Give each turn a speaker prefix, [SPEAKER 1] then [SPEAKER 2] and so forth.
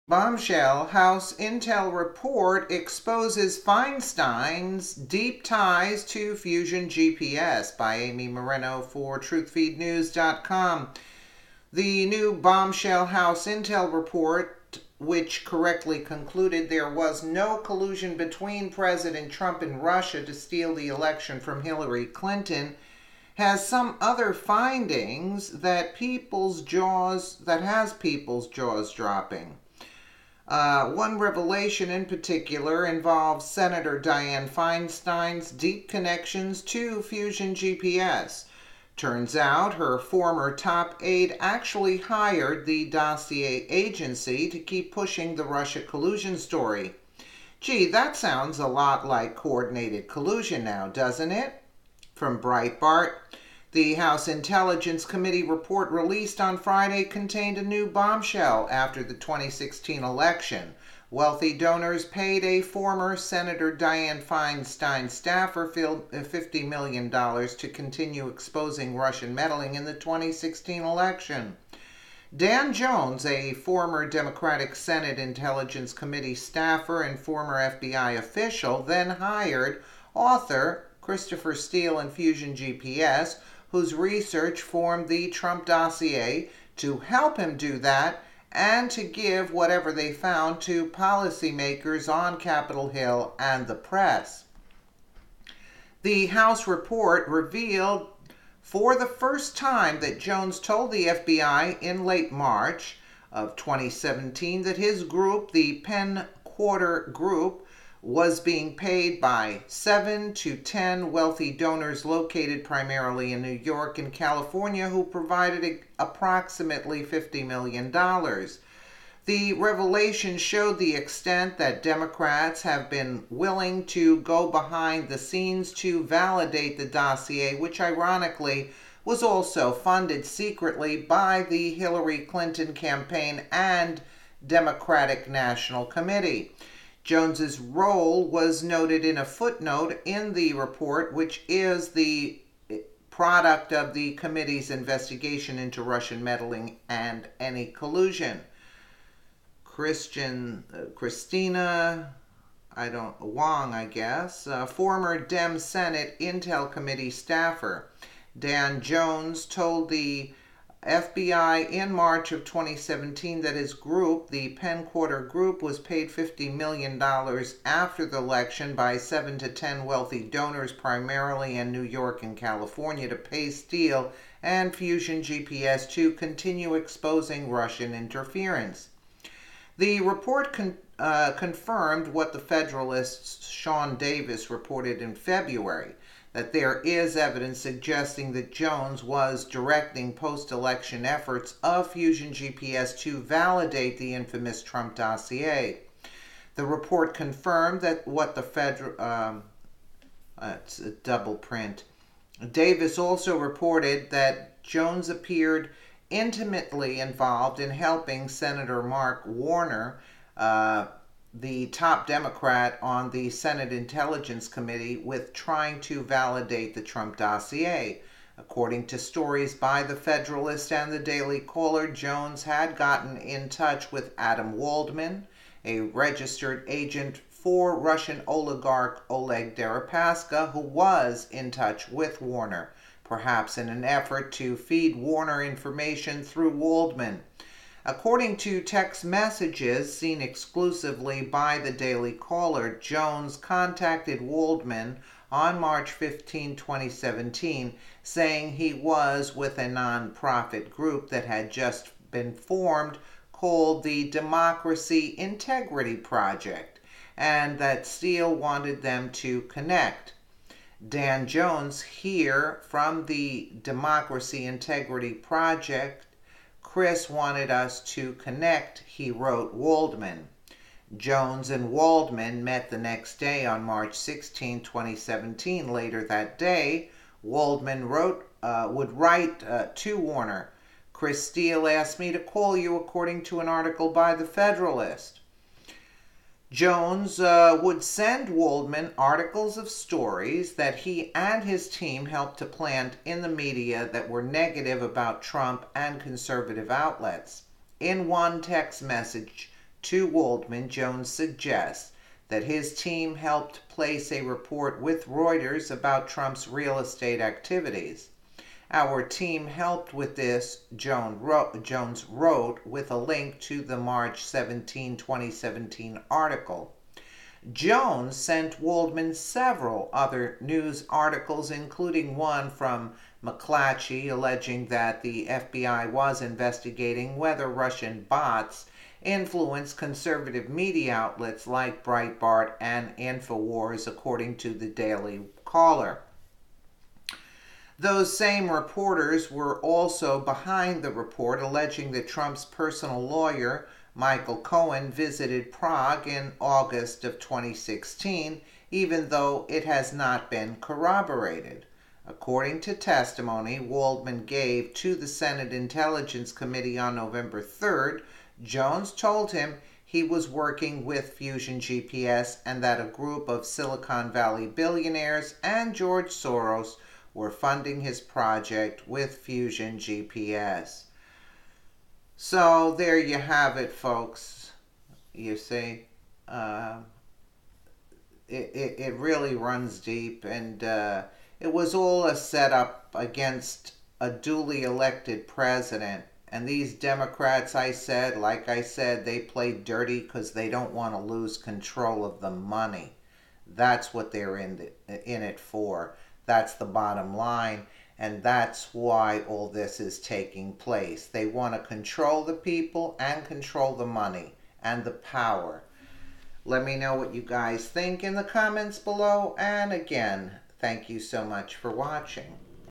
[SPEAKER 1] Bombshell House Intel report exposes Feinstein'S deep ties to Fusion GPS by Amy Moreno for TruthFeedNews.com. The new Bombshell House Intel report, which correctly concluded there was no collusion between President Trump and Russia to steal the election from Hillary Clinton, has some other findings that has people's jaws dropping. One revelation in particular involves Senator Dianne Feinstein's deep connections to Fusion GPS. Turns out her former top aide actually hired the dossier agency to keep pushing the Russia collusion story. Gee, that sounds a lot like coordinated collusion now, doesn't it? From Breitbart, the House Intelligence Committee report released on Friday contained a new bombshell after the 2016 election. Wealthy donors paid a former Senator Dianne Feinstein staffer $50 million to continue exposing Russian meddling in the 2016 election. Dan Jones, a former Democratic Senate Intelligence Committee staffer and former FBI official, then hired author Christopher Steele and Fusion GPS, whose research formed the Trump dossier, to help him do that and to give whatever they found to policymakers on Capitol Hill and the press. The House report revealed for the first time that Jones told the FBI in late March of 2017 that his group, the Penn Quarter Group, was being paid by 7 to 10 wealthy donors located primarily in New York and California who provided approximately $50 million. The revelation showed the extent that Democrats have been willing to go behind the scenes to validate the dossier, which ironically was also funded secretly by the Hillary Clinton campaign and Democratic National Committee. Jones's role was noted in a footnote in the report, which is the product of the committee's investigation into Russian meddling and any collusion. Christina Wong, former Dem Senate Intel Committee staffer. Dan Jones told the FBI in March of 2017 that his group, the Penn Quarter Group, was paid $50 million after the election by 7 to 10 wealthy donors, primarily in New York and California, to pay Steele and Fusion GPS to continue exposing Russian interference. The report confirmed what the Federalist's Sean Davis reported in February, that there is evidence suggesting that Jones was directing post-election efforts of Fusion GPS to validate the infamous Trump dossier. The report confirmed that what the it's a double print. Davis also reported that Jones appeared intimately involved in helping Senator Mark Warner, the top Democrat on the Senate Intelligence Committee, with trying to validate the Trump dossier. According to stories by the Federalist and the Daily Caller, Jones had gotten in touch with Adam Waldman, a registered agent for Russian oligarch Oleg Deripaska, who was in touch with Warner, perhaps in an effort to feed Warner information through Waldman. According to text messages seen exclusively by the Daily Caller, Jones contacted Waldman on March 15, 2017, saying he was with a nonprofit group that had just been formed called the Democracy Integrity Project, and that Steele wanted them to connect. Dan Jones here from the Democracy Integrity Project. Chris wanted us to connect, he wrote Waldman. Jones and Waldman met the next day on March 16, 2017. Later that day, Waldman would write to Warner, Chris Steele asked me to call you according to an article by the Federalist. Jones would send Waldman articles of stories that he and his team helped to plant in the media that were negative about Trump and conservative outlets. In one text message to Waldman, Jones suggests that his team helped place a report with Reuters about Trump's real estate activities. Our team helped with this, Jones wrote with a link to the March 17, 2017 article. Jones sent Waldman several other news articles, including one from McClatchy alleging that the FBI was investigating whether Russian bots influenced conservative media outlets like Breitbart and InfoWars, according to the Daily Caller. Those same reporters were also behind the report alleging that Trump's personal lawyer, Michael Cohen, visited Prague in August of 2016, even though it has not been corroborated. According to testimony Waldman gave to the Senate Intelligence Committee on November 3rd, Jones told him he was working with Fusion GPS and that a group of Silicon Valley billionaires and George Soros were funding his project with Fusion GPS. So there you have it, folks. You see, it really runs deep, and it was all a setup against a duly elected president. And these Democrats, like I said, they play dirty because they don't want to lose control of the money. That's what they're in it for. That's the bottom line. And that's why all this is taking place. They want to control the people and control the money and the power. Let me know what you guys think in the comments below. And again, thank you so much for watching.